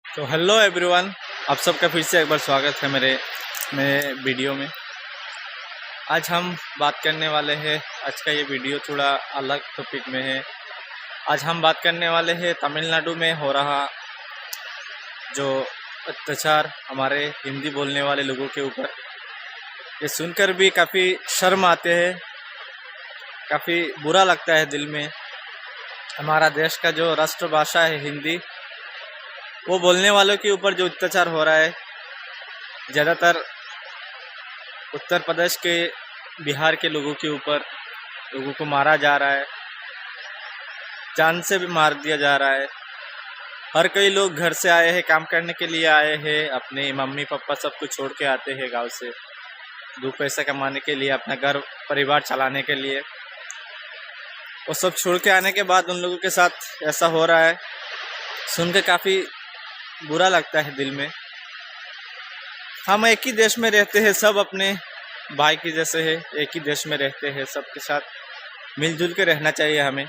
तो hello everyone, आप सबका फिर से एक बार स्वागत है मेरे वीडियो में। आज हम बात करने वाले हैं, आज का ये वीडियो थोड़ा अलग टॉपिक में है। आज हम बात करने वाले हैं तमिलनाडु में हो रहा जो अत्याचार हमारे हिंदी बोलने वाले लोगों के ऊपर। ये सुनकर भी काफ़ी शर्म आते हैं, काफ़ी बुरा लगता है दिल में। हमारा देश का जो राष्ट्रभाषा है हिंदी, वो बोलने वालों के ऊपर जो अत्याचार हो रहा है, ज़्यादातर उत्तर प्रदेश के, बिहार के लोगों के ऊपर, लोगों को मारा जा रहा है, जान से भी मार दिया जा रहा है। हर कई लोग घर से आए हैं, काम करने के लिए आए हैं, अपने मम्मी पापा सब कुछ छोड़ के आते हैं गांव से, दो पैसा कमाने के लिए, अपना घर परिवार चलाने के लिए। वो सब छोड़ के आने के बाद उन लोगों के साथ ऐसा हो रहा है, सुन के काफ़ी बुरा लगता है दिल में। हम एक ही देश में रहते हैं, सब अपने भाई की जैसे है, एक ही देश में रहते हैं, सबके साथ मिलजुल के रहना चाहिए हमें।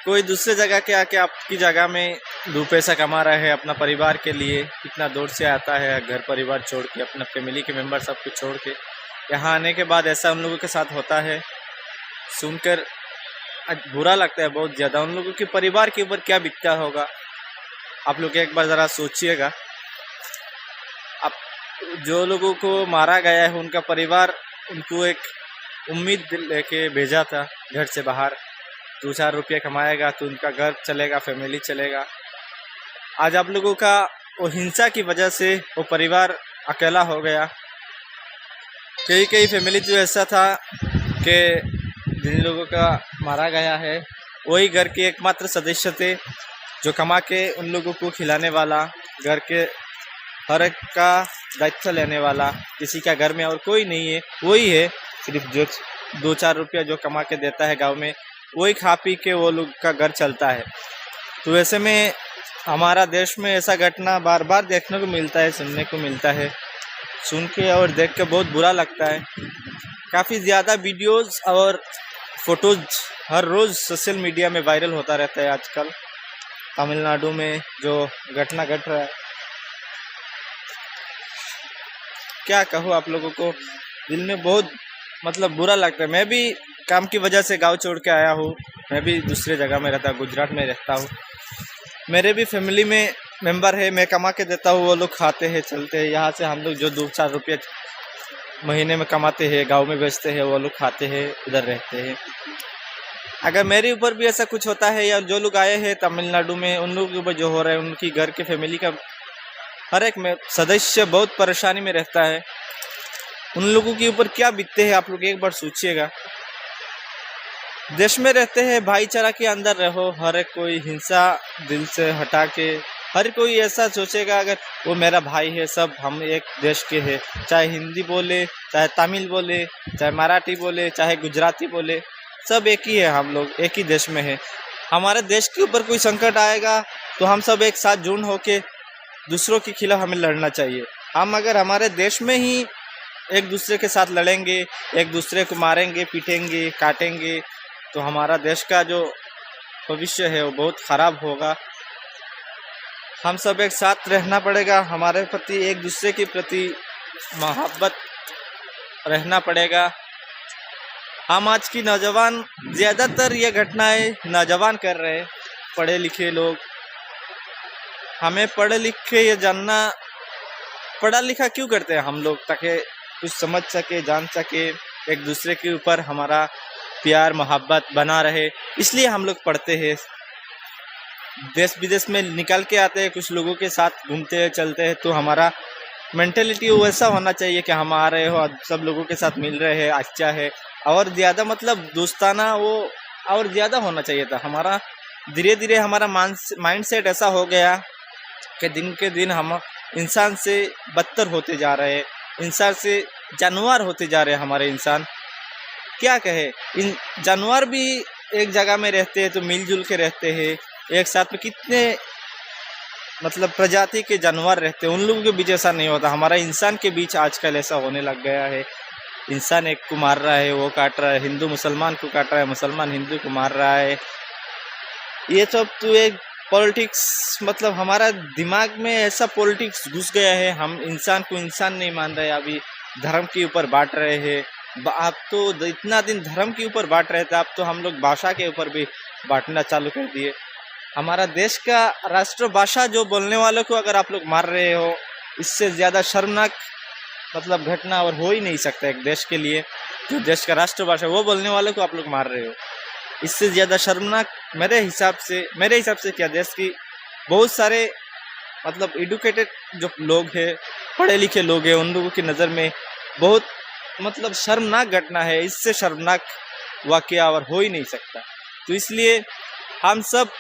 कोई दूसरे जगह के आके आपकी जगह में दो पैसा कमा रहा है अपना परिवार के लिए, इतना दूर से आता है घर परिवार छोड़ के, अपना फैमिली के मेंबर सब कुछ छोड़ के यहाँ आने के बाद ऐसा उन लोगों के साथ होता है, सुनकर बुरा लगता है बहुत ज़्यादा। उन लोगों के परिवार के ऊपर क्या बीतता होगा, आप लोग एक बार ज़रा सोचिएगा। अब जो लोगों को मारा गया है, उनका परिवार उनको एक उम्मीद लेके भेजा था घर से बाहर, 2-4 रुपये कमाएगा तो उनका घर चलेगा, फैमिली चलेगा। आज आप लोगों का वो हिंसा की वजह से वो परिवार अकेला हो गया। कई फैमिली तो ऐसा था कि जिन लोगों का मारा गया है वही घर के एकमात्र सदस्य थे, जो कमा के उन लोगों को खिलाने वाला, घर के हर एक का दायित्व लेने वाला। किसी का घर में और कोई नहीं है, वही है, सिर्फ जो 2-4 रुपया जो कमा के देता है गांव में, वही खा पी के वो लोग का घर चलता है। तो ऐसे में हमारा देश में ऐसा घटना बार बार देखने को मिलता है, सुनने को मिलता है। सुन के और देख के बहुत बुरा लगता है। काफ़ी ज़्यादा वीडियोज़ और फोटोज़ हर रोज़ सोशल मीडिया में वायरल होता रहता है आजकल। तमिलनाडु में जो घटना घट रहा है, क्या कहूँ आप लोगों को, दिल में बहुत बुरा लगता है। मैं भी काम की वजह से गांव छोड़ के आया हूँ, मैं भी दूसरे जगह में रहता, गुजरात में रहता हूँ। मेरे भी फैमिली में मेंबर है, मैं कमा के देता हूँ, वो लोग खाते हैं, चलते हैं। यहाँ से हम लोग जो 2-4 रुपये महीने में कमाते हैं, गांव में बेचते हैं, वो लोग खाते हैं, उधर रहते हैं। अगर मेरे ऊपर भी ऐसा कुछ होता है, या जो लोग आए हैं तमिलनाडु में, उन लोगों के ऊपर जो हो रहा है, उनकी घर के फैमिली का हर एक में सदस्य बहुत परेशानी में रहता है, उन लोगों के ऊपर क्या बीतते हैं आप लोग एक बार सोचिएगा। देश में रहते हैं, भाईचारा के अंदर रहो, हर एक कोई हिंसा दिल से हटा के, हर कोई ऐसा सोचेगा अगर वो मेरा भाई है, सब हम एक देश के हैं, चाहे हिंदी बोले, चाहे तमिल बोले, चाहे मराठी बोले, चाहे गुजराती बोले, सब एक ही है, हम लोग एक ही देश में है। हमारे देश के ऊपर कोई संकट आएगा तो हम सब एक साथ जुड़ होके दूसरों के खिलाफ हमें लड़ना चाहिए। हम अगर हमारे देश में ही एक दूसरे के साथ लड़ेंगे, एक दूसरे को मारेंगे, पीटेंगे, काटेंगे, तो हमारा देश का जो भविष्य है वो बहुत ख़राब होगा। हम सब एक साथ रहना पड़ेगा, हमारे प्रति एक दूसरे के प्रति मोहब्बत रहना पड़ेगा। हम आज की नौजवान, ज़्यादातर ये घटनाएं नौजवान कर रहे हैं, पढ़े लिखे लोग। हमें पढ़े लिखे ये जानना, पढ़ा लिखा क्यों करते हैं हम लोग, ताकि कुछ समझ सके, जान सके, एक दूसरे के ऊपर हमारा प्यार मोहब्बत बना रहे, इसलिए हम लोग पढ़ते हैं। देश विदेश में निकल के आते हैं, कुछ लोगों के साथ घूमते हैं, चलते हैं, तो हमारा मेंटेलिटी वैसा होना चाहिए कि हम आ रहे हो, सब लोगों के साथ मिल रहे हैं, अच्छा है। और ज़्यादा दोस्ताना वो और ज़्यादा होना चाहिए था हमारा। धीरे धीरे हमारा माइंड सेट ऐसा हो गया कि दिन के दिन हम इंसान से बदतर होते जा रहे हैं, इंसान से जानवर होते जा रहे हैं हमारे इंसान। क्या कहे, इन जानवर भी एक जगह में रहते हैं तो मिलजुल के रहते हैं, एक साथ में कितने प्रजाति के जानवर रहते हैं, उन लोगों के बीच ऐसा नहीं होता। हमारा इंसान के बीच आजकल ऐसा होने लग गया है। इंसान एक को मार रहा है, वो काट रहा है, हिंदू मुसलमान को काट रहा है, मुसलमान हिंदू को मार रहा है। ये सब तो एक पॉलिटिक्स मतलब हमारा दिमाग में ऐसा पॉलिटिक्स घुस गया है, हम इंसान को इंसान नहीं मान रहे, अभी धर्म के ऊपर बांट रहे हैं। आप तो इतना दिन धर्म के ऊपर बांट रहे थे, अब तो हम लोग भाषा के ऊपर भी बांटना चालू कर दिए। हमारा देश का राष्ट्रभाषा जो बोलने वालों को अगर आप लोग मार रहे हो, इससे ज़्यादा शर्मनाक मतलब घटना और हो ही नहीं सकता एक देश के लिए। जो देश का राष्ट्रभाषा वो बोलने वालों को आप लोग मार रहे हो, इससे ज़्यादा शर्मनाक मेरे हिसाब से क्या, देश की बहुत सारे मतलब एडुकेटेड जो लोग हैं, पढ़े लिखे लोग हैं, उन लोगों की नज़र में बहुत मतलब शर्मनाक घटना है। इससे शर्मनाक वाक़या और हो ही नहीं सकता। तो इसलिए हम सब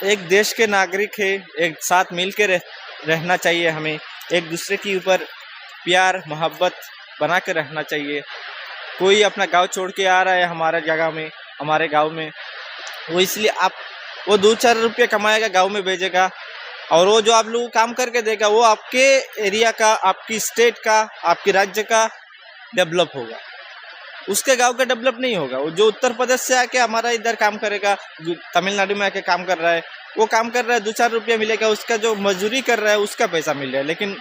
एक देश के नागरिक हैं, एक साथ मिल के रहना चाहिए। हमें एक दूसरे के ऊपर प्यार मोहब्बत बना के रहना चाहिए। कोई अपना गांव छोड़ के आ रहा है हमारे गांव में, वो इसलिए वो 2-4 रुपये कमाएगा, गांव में भेजेगा, और वो जो आप लोग काम करके देगा वो आपके एरिया का, आपकी स्टेट का, आपके राज्य का डेवलप होगा, उसके गांव का डेवलप नहीं होगा। वो जो उत्तर प्रदेश से आके हमारा इधर काम करेगा, तमिलनाडु में आके काम कर रहा है, वो काम कर रहा है, 2-4 रुपया मिलेगा, उसका जो मजदूरी कर रहा है उसका पैसा मिल रहा है, लेकिन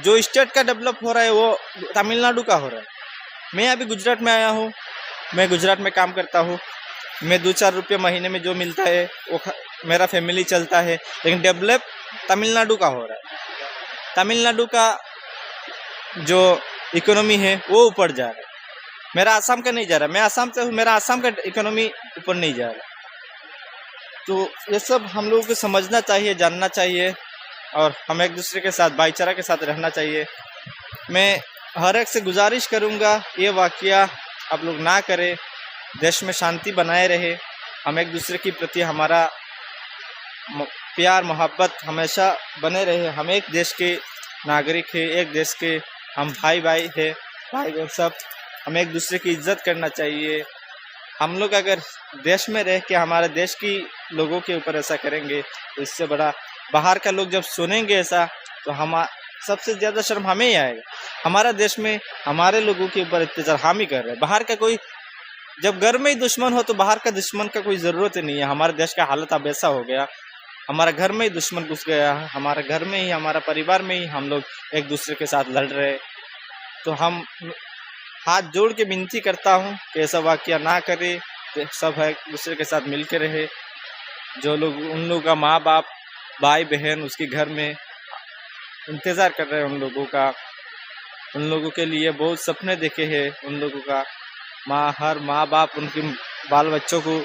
जो स्टेट का डेवलप हो रहा है वो तमिलनाडु का हो रहा है। मैं अभी गुजरात में आया हूँ, मैं गुजरात में काम करता हूँ, मैं 2-4 रुपये महीने में जो मिलता है वो मेरा फैमिली चलता है, लेकिन डेवलप तमिलनाडु का हो रहा है। तमिलनाडु का जो इकोनॉमी है वो ऊपर जा रहा है, मेरा आसाम का नहीं जा रहा। मैं आसाम से हूँ, मेरा आसाम का इकोनॉमी ऊपर नहीं जा रहा। तो ये सब हम लोगों को समझना चाहिए, जानना चाहिए, और हम एक दूसरे के साथ भाईचारा के साथ रहना चाहिए। मैं हर एक से गुजारिश करूँगा ये वाक़या आप लोग ना करें, देश में शांति बनाए रहे, हम एक दूसरे के प्रति हमारा प्यार मोहब्बत हमेशा बने रहे। हम एक देश के नागरिक हैं, एक देश के हम भाई है, भाई बहन सब, हमें एक दूसरे की इज्जत करना चाहिए। हम लोग अगर देश में रह के हमारे देश की लोगों के ऊपर ऐसा करेंगे तो इससे बड़ा बाहर का लोग जब सुनेंगे ऐसा, तो हम सबसे ज़्यादा शर्म हमें ही आएगा। हमारा देश में हमारे लोगों के ऊपर अत्याचार हम ही कर रहे हैं। बाहर का कोई, जब घर में ही दुश्मन हो तो बाहर का दुश्मन का कोई ज़रूरत ही नहीं है। हमारे देश का हालत अब ऐसा हो गया, हमारा घर में ही दुश्मन घुस गया है, हमारे घर में ही, हमारा परिवार में ही हम लोग एक दूसरे के साथ लड़ रहे। तो हम हाथ जोड़ के विनती करता हूँ कि ऐसा वाक़या ना करे, तो सब एक दूसरे के साथ मिल के रहे। जो लोग, उन लोगों का माँ बाप भाई बहन उसके घर में इंतज़ार कर रहे हैं, उन लोगों के लिए बहुत सपने देखे हैं। उन लोगों का हर माँ बाप उनके बाल बच्चों को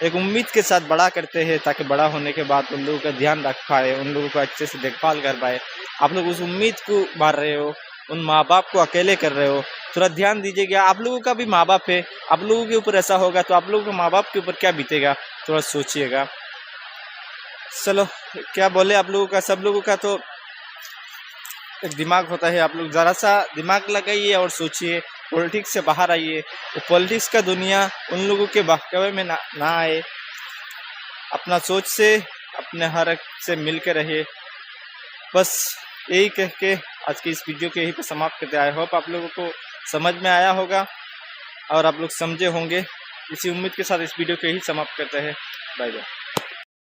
एक उम्मीद के साथ बड़ा करते हैं, ताकि बड़ा होने के बाद उन लोगों का ध्यान रख पाए, उन लोगों को अच्छे से देखभाल कर पाए। आप लोग उस उम्मीद को मार रहे हो, उन माँ बाप को अकेले कर रहे हो। थोड़ा ध्यान दीजिएगा, आप लोगों का भी माँ बाप है, आप लोगों के ऊपर ऐसा होगा तो आप लोगों के माँ बाप के ऊपर क्या बीतेगा, थोड़ा सोचिएगा। चलो क्या बोले, आप लोगों का, सब लोगों का तो एक दिमाग होता है, आप लोग ज़रा सा दिमाग लगाइए और सोचिए, पॉलिटिक्स से बाहर आइए। तो पॉलिटिक्स का दुनिया उन लोगों के बहकावे में ना आए, अपना सोच से, अपने हर एक से मिल के रहिए। बस यही कह के आज की इस वीडियो के यहीं पर समाप्त करते। आई होप आप लोगों को समझ में आया होगा और आप लोग समझे होंगे। इसी उम्मीद के साथ इस वीडियो को यही समाप्त करते हैं। Bye bye.